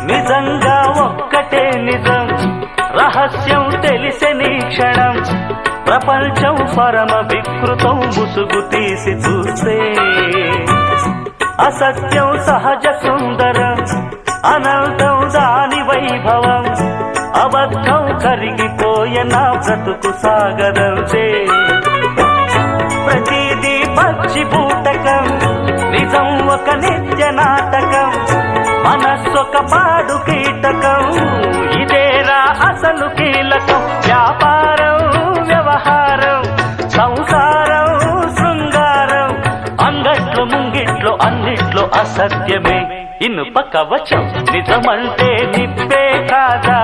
నిజంగా ఒక్కటే నిజం, రహస్యం తెలిసెని క్షణం, ప్రపంచం పరమ వికృతం ముసుగు తీసి చూస్తే. అసత్యం సహజ సుందరం, అనంతం దాని వైభవం, అబద్ధం కరిగిపోయే నా బ్రతుకు సాగరంతే. ప్రతిదీ పచ్చి బూటకం, నిజం ఒక నిత్య నాటకం, మనస్సొక పాడు కీటకం, ఇదేరా అసలు కీలకం. వ్యాపారం వ్యవహారం సంసారం శృంగారం, అంగట్లో ముంగిట్లో అన్నిట్లో అసత్యమే. ఇనుప కవచం నిజమంటే నిప్పే కాదా.